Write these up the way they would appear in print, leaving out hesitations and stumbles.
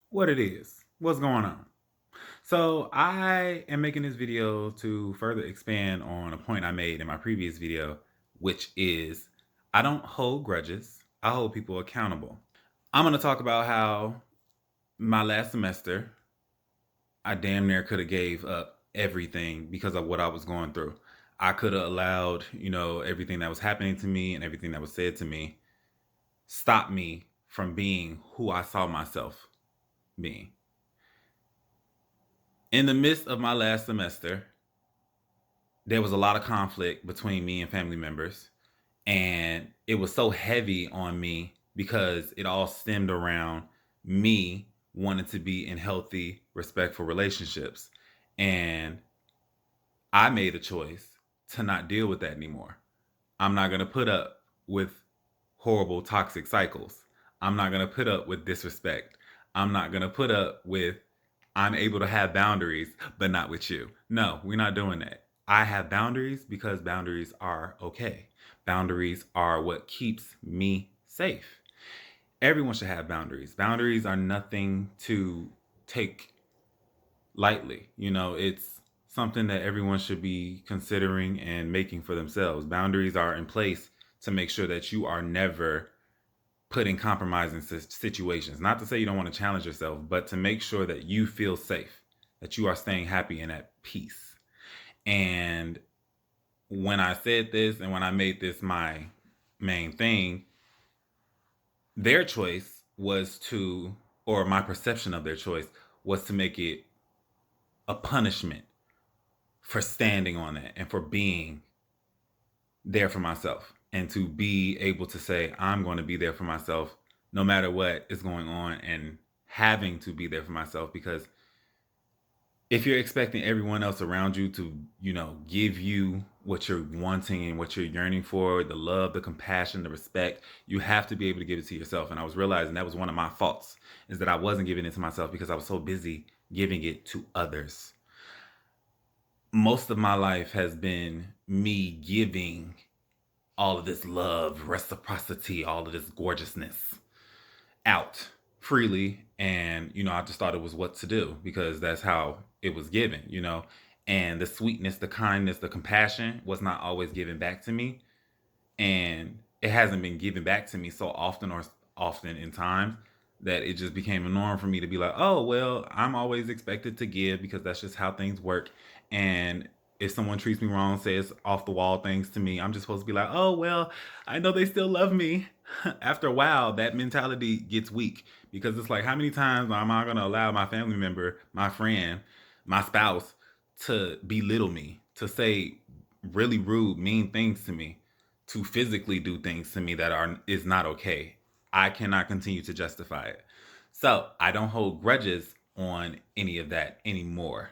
what it is, what's going on. So I am making this video to further expand on a point I made in my previous video, which is I don't hold grudges. I hold people accountable. I'm going to talk about how my last semester, I damn near could have gave up everything because of what I was going through. I could have allowed, everything that was happening to me and everything that was said to me stop me from being who I saw myself being. In the midst of my last semester, there was a lot of conflict between me and family members. And it was so heavy on me because it all stemmed around me wanting to be in healthy, respectful relationships. And I made a choice to not deal with that anymore. I'm not going to put up with horrible, toxic cycles. I'm not going to put up with disrespect. I'm not going to put up with I'm able to have boundaries, but not with you. No, we're not doing that. I have boundaries because boundaries are okay. Boundaries are what keeps me safe. Everyone should have boundaries. Boundaries are nothing to take lightly. It's something that everyone should be considering and making for themselves. Boundaries are in place to make sure that you are never put in compromising situations. Not to say you don't want to challenge yourself, but to make sure that you feel safe, that you are staying happy and at peace. And when I said this and when I made this my main thing, their choice was to, or my perception of their choice was to make it a punishment for standing on that and for being there for myself and to be able to say, I'm going to be there for myself no matter what is going on and having to be there for myself. Because if you're expecting everyone else around you to, give you what you're wanting and what you're yearning for, the love, the compassion, the respect, you have to be able to give it to yourself. And I was realizing that was one of my faults, is that I wasn't giving it to myself because I was so busy giving it to others. Most of my life has been me giving all of this love, reciprocity, all of this gorgeousness out freely. And, I just thought it was what to do because that's how it was given. And the sweetness, the kindness, the compassion was not always given back to me. And it hasn't been given back to me so often or often in times that it just became a norm for me to be like, oh, well, I'm always expected to give because that's just how things work. And if someone treats me wrong, says off the wall things to me, I'm just supposed to be like, oh, well, I know they still love me. After a while, that mentality gets weak because it's like, how many times am I going to allow my family member, my friend, my spouse to belittle me, to say really rude, mean things to me, to physically do things to me that is not okay? I cannot continue to justify it. So I don't hold grudges on any of that anymore.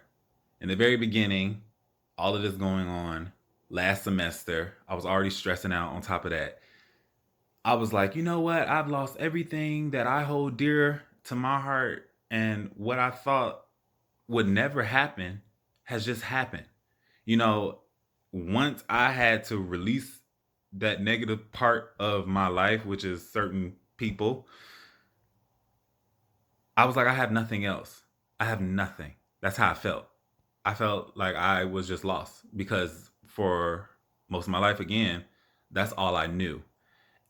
In the very beginning, all of this going on last semester, I was already stressing out on top of that. I was like, you know what? I've lost everything that I hold dear to my heart, and what I thought would never happen has just happened. You know, Once I had to release that negative part of my life, which is certain people, I was like, I have nothing else. I have nothing. That's how I felt. I felt like I was just lost because for most of my life, again, that's all I knew.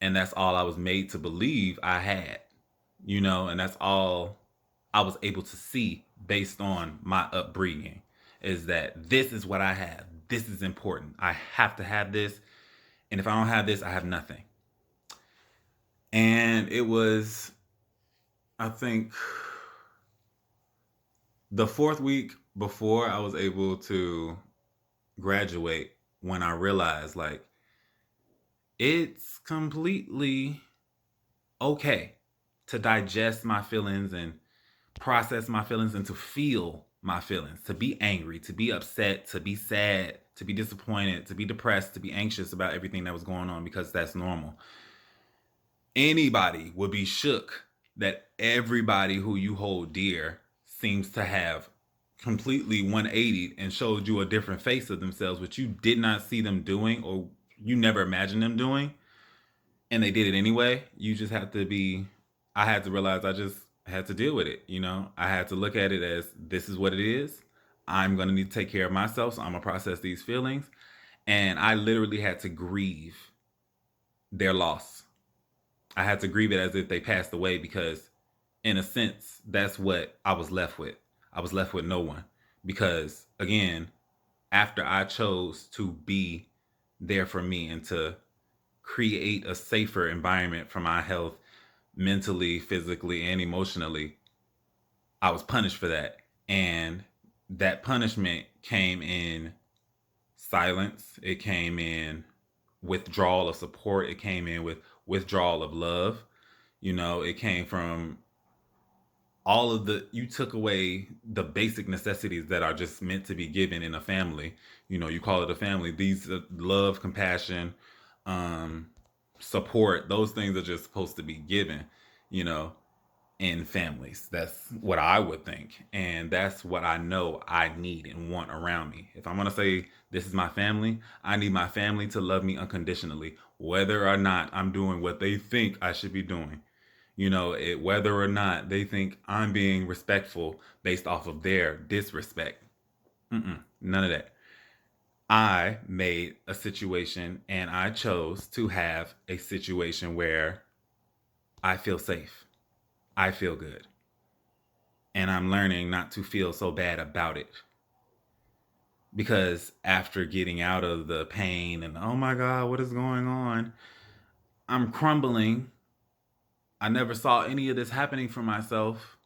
And that's all I was made to believe I had, and that's all I was able to see based on my upbringing is that this is what I have. This is important. I have to have this. And if I don't have this, I have nothing. And it was, I think, the fourth week before I was able to graduate when I realized, like, it's completely okay to digest my feelings and process my feelings and to feel my feelings, to be angry, to be upset, to be sad, to be disappointed, to be depressed, to be anxious about everything that was going on because that's normal. Anybody would be shook that everybody who you hold dear seems to have completely 180 and showed you a different face of themselves, which you did not see them doing or you never imagined them doing, and they did it anyway. You just have to be, I had to realize I just I had to deal with it. I had to look at it as this is what it is. I'm going to need to take care of myself. So I'm going to process these feelings. And I literally had to grieve their loss. I had to grieve it as if they passed away because, in a sense, that's what I was left with. I was left with no one. Because, again, after I chose to be there for me and to create a safer environment for my health mentally, physically, and emotionally, I was punished for that. And that punishment came in silence. It came in withdrawal of support. It came in with withdrawal of love. It came from all of you took away the basic necessities that are just meant to be given in a family. You call it a family. These love, compassion, um, support, those things are just supposed to be given, you know, in families. That's what I would think. And that's what I know I need and want around me. If I'm going to say this is my family, I need my family to love me unconditionally, whether or not I'm doing what they think I should be doing. Whether or not they think I'm being respectful based off of their disrespect. None of that. I made a situation and I chose to have a situation where I feel safe. I feel good. And I'm learning not to feel so bad about it. Because after getting out of the pain and, oh my God, what is going on? I'm crumbling. I never saw any of this happening for myself.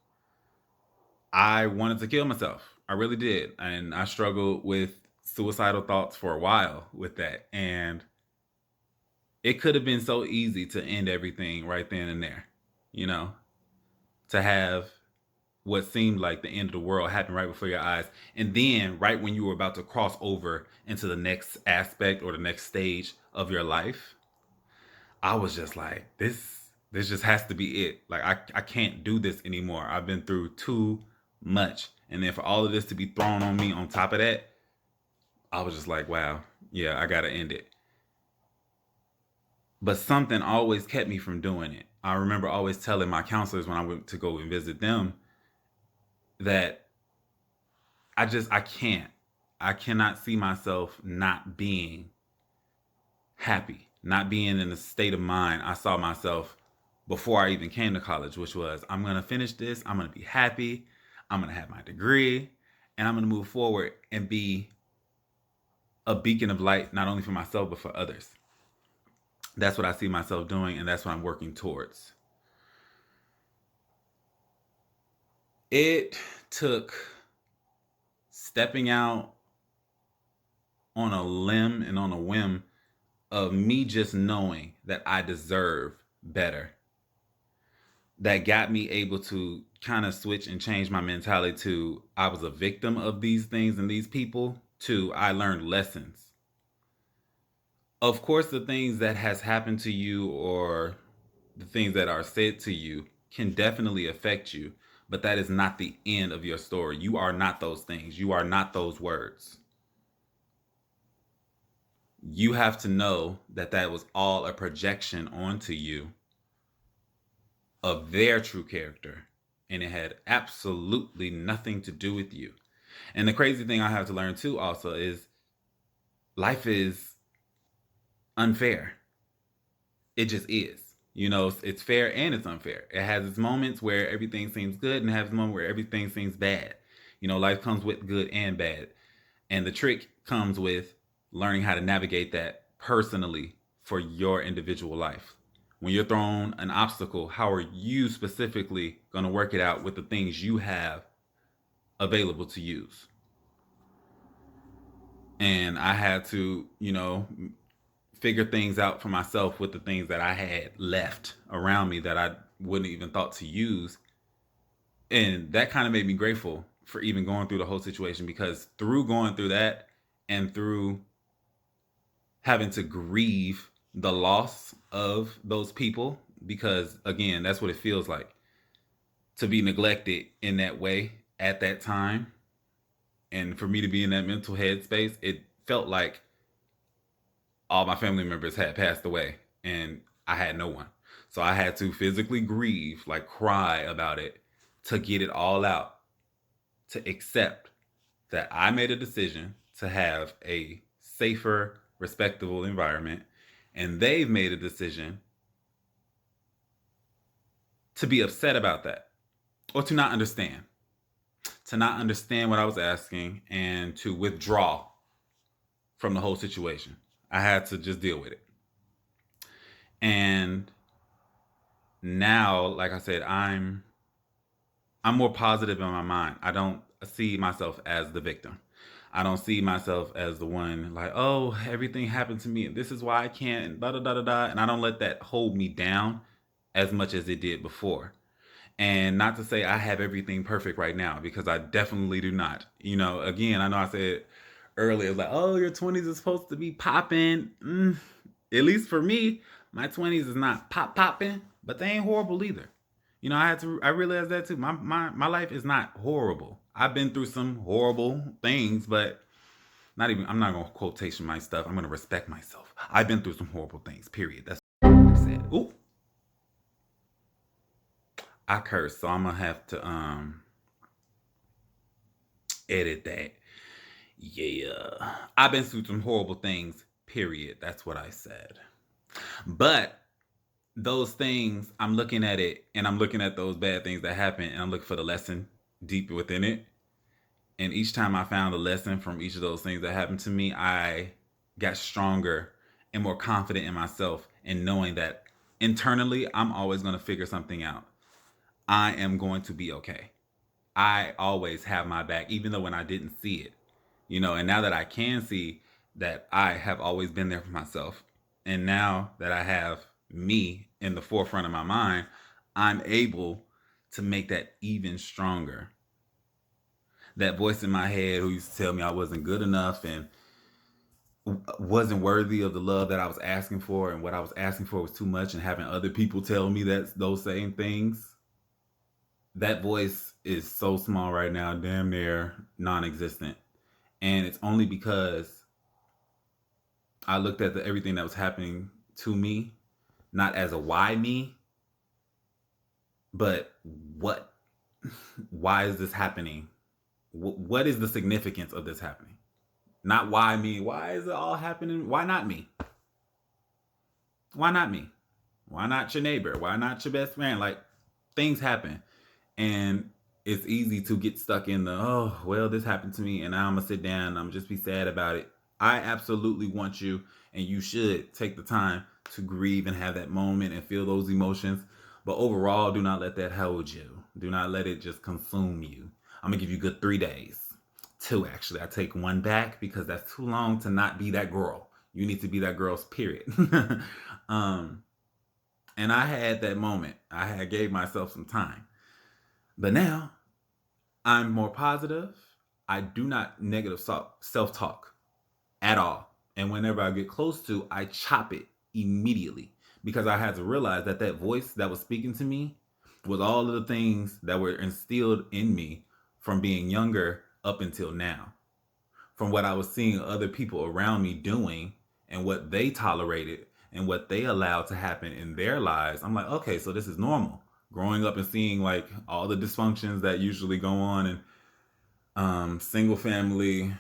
I wanted to kill myself. I really did. And I struggled with suicidal thoughts for a while with that. And it could have been so easy to end everything right then and there, you know, to have what seemed like the end of the world happen right before your eyes. And then, right when you were about to cross over into the next aspect or the next stage of your life, I was just like, this just has to be it. Like, I can't do this anymore. I've been through too much. And then for all of this to be thrown on me on top of that, I was just like, wow, yeah, I got to end it. But something always kept me from doing it. I remember always telling my counselors when I went to go and visit them that I can't. I cannot see myself not being happy, not being in the state of mind I saw myself before I even came to college, which was I'm going to finish this, I'm going to be happy, I'm going to have my degree, and I'm going to move forward and be a beacon of light, not only for myself, but for others. That's what I see myself doing, and that's what I'm working towards. It took stepping out on a limb and on a whim of me just knowing that I deserve better. That got me able to kind of switch and change my mentality to I was a victim of these things and these people to I learned lessons. Of course, the things that has happened to you or the things that are said to you can definitely affect you, but that is not the end of your story. You are not those things. You are not those words. You have to know that that was all a projection onto you of their true character, and it had absolutely nothing to do with you. And the crazy thing I have to learn too also is life is unfair. It just is. It's fair and it's unfair. It has its moments where everything seems good and it has its moments where everything seems bad. Life comes with good and bad. And the trick comes with learning how to navigate that personally for your individual life. When you're thrown an obstacle, how are you specifically going to work it out with the things you have available to use? And I had to, figure things out for myself with the things that I had left around me that I wouldn't even thought to use. And that kind of made me grateful for even going through the whole situation because through going through that and through having to grieve the loss of those people, because again, that's what it feels like to be neglected in that way at that time. And for me to be in that mental headspace, it felt like all my family members had passed away and I had no one. So I had to physically grieve, like cry about it to get it all out, to accept that I made a decision to have a safer, respectable environment, and they've made a decision to be upset about that or to not understand what I was asking and to withdraw from the whole situation. I had to just deal with it. And now, like I said, I'm more positive in my mind. I don't see myself as the victim. I don't see myself as the one like, oh, everything happened to me and this is why I can't and da da da da da. And I don't let that hold me down as much as it did before. And not to say I have everything perfect right now because I definitely do not. You know, again, I know I said earlier, like, oh, your 20s is supposed to be popping. At least for me, my 20s is not popping, but they ain't horrible either. You know, I realized that too. My life is not horrible. I've been through some horrible things, but not even, I'm not going to quotation my stuff. I'm going to respect myself. I've been through some horrible things, period. That's what I said. Ooh, I curse, so I'm going to have to edit that. Yeah. I've been through some horrible things, period. That's what I said. But those things, I'm looking at it and I'm looking at those bad things that happen and I'm looking for the lesson deep within it. And each time I found a lesson from each of those things that happened to me, I got stronger and more confident in myself and knowing that internally, I'm always going to figure something out. I am going to be okay. I always have my back, even though when I didn't see it, you know, and now that I can see that I have always been there for myself, and now that I have me in the forefront of my mind, I'm able to make that even stronger. That voice in my head who used to tell me I wasn't good enough and wasn't worthy of the love that I was asking for, and what I was asking for was too much, and having other people tell me that those same things, that voice is so small right now, damn near non-existent. And it's only because I looked at everything that was happening to me, not as a why me, but what, why is this happening? What is the significance of this happening? Not why me. Why is it all happening? Why not me? Why not me? Why not your neighbor? Why not your best friend? Like, things happen. And it's easy to get stuck in the, oh, well, this happened to me and now I'm going to sit down and I'm just be sad about it. I absolutely want you, and you should take the time to grieve and have that moment and feel those emotions. But overall, do not let that hold you. Do not let it just consume you. I'm going to give you a good 3 days. 2, actually. I take 1 back because that's too long to not be that girl. You need to be that girl's period. um, and I had that moment. I had gave myself some time. But now I'm more positive. I do not negative self talk at all. And whenever I get close to, I chop it immediately because I had to realize that that voice that was speaking to me was all of the things that were instilled in me from being younger up until now, from what I was seeing other people around me doing and what they tolerated and what they allowed to happen in their lives. I'm like, okay, so this is normal. Growing up and seeing like all the dysfunctions that usually go on in single family,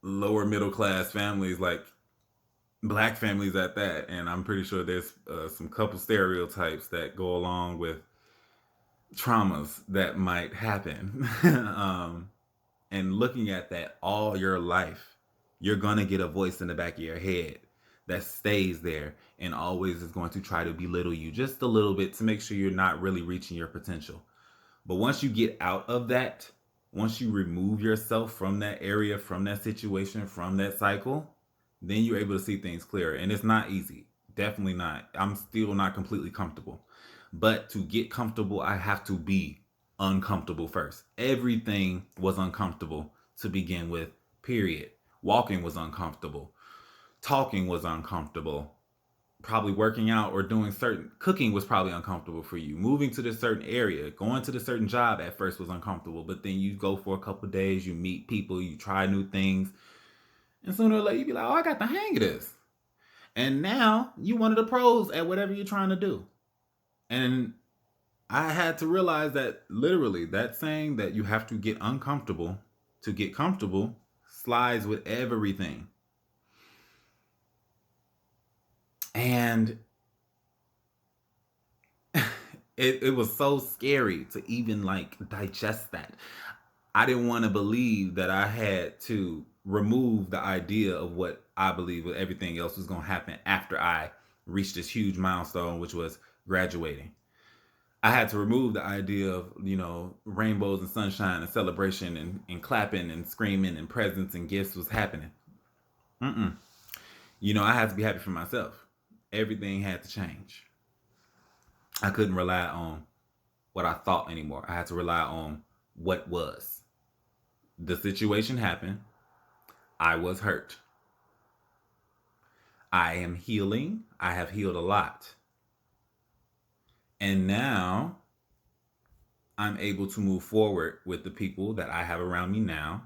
lower middle class families, like black families at that. And I'm pretty sure there's some couple stereotypes that go along with traumas that might happen. And looking at that all your life, you're going to get a voice in the back of your head that stays there and always is going to try to belittle you just a little bit to make sure you're not really reaching your potential. But once you get out of that, once you remove yourself from that area, from that situation, from that cycle, then you're able to see things clearer. And it's not easy. Definitely not. I'm still not completely comfortable. But to get comfortable, I have to be uncomfortable first. Everything was uncomfortable to begin with, period. Walking was uncomfortable. Talking was uncomfortable. Probably working out or doing certain cooking was probably uncomfortable for you. Moving to this certain area, going to this certain job at first was uncomfortable, but then you go for a couple of days, you meet people, you try new things, and sooner or later you be like, oh, I got the hang of this. And now you one of the pros at whatever you're trying to do. And I had to realize that literally that saying that you have to get uncomfortable to get comfortable slides with everything. And it was so scary to even like digest that. I didn't want to believe that I had to remove the idea of what I believe with everything else was going to happen after I reached this huge milestone, which was graduating. I had to remove the idea of, rainbows and sunshine and celebration and clapping and screaming and presents and gifts was happening. Mm-mm. I had to be happy for myself. Everything had to change. I couldn't rely on what I thought anymore. I had to rely on what was. The situation happened. I was hurt. I am healing. I have healed a lot. And now I'm able to move forward with the people that I have around me now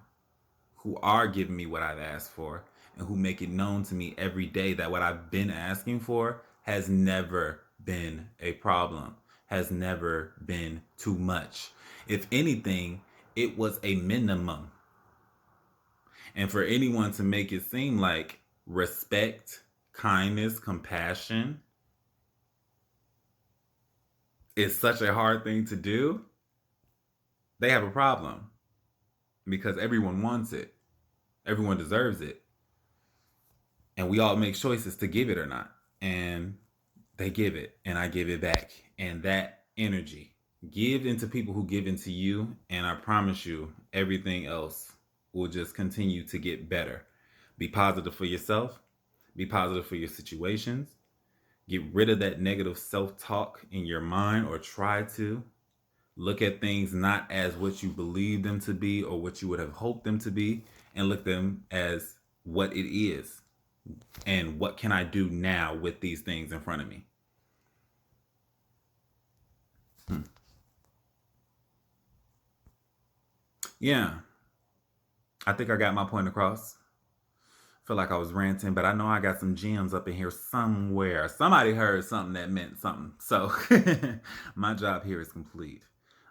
who are giving me what I've asked for and who make it known to me every day that what I've been asking for has never been a problem, has never been too much. If anything, it was a minimum. And for anyone to make it seem like respect, kindness, compassion is such a hard thing to do, they have a problem because everyone wants it. Everyone deserves it. And we all make choices to give it or not. And they give it, and I give it back. And that energy, give into people who give into you. And I promise you, everything else will just continue to get better. Be positive for yourself, be positive for your situations. Get rid of that negative self talk in your mind, or try to. Look at things not as what you believe them to be or what you would have hoped them to be, and look at them as what it is. And what can I do now with these things in front of me? Hmm. Yeah, I think I got my point across. Feel like I was ranting, but I know I got some gems up in here somewhere. Somebody heard something that meant something. So my job here is complete.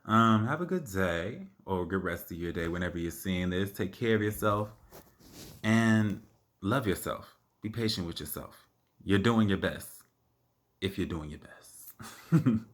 Have a good day or a good rest of your day whenever you're seeing this. Take care of yourself and love yourself. Be patient with yourself. You're doing your best if you're doing your best.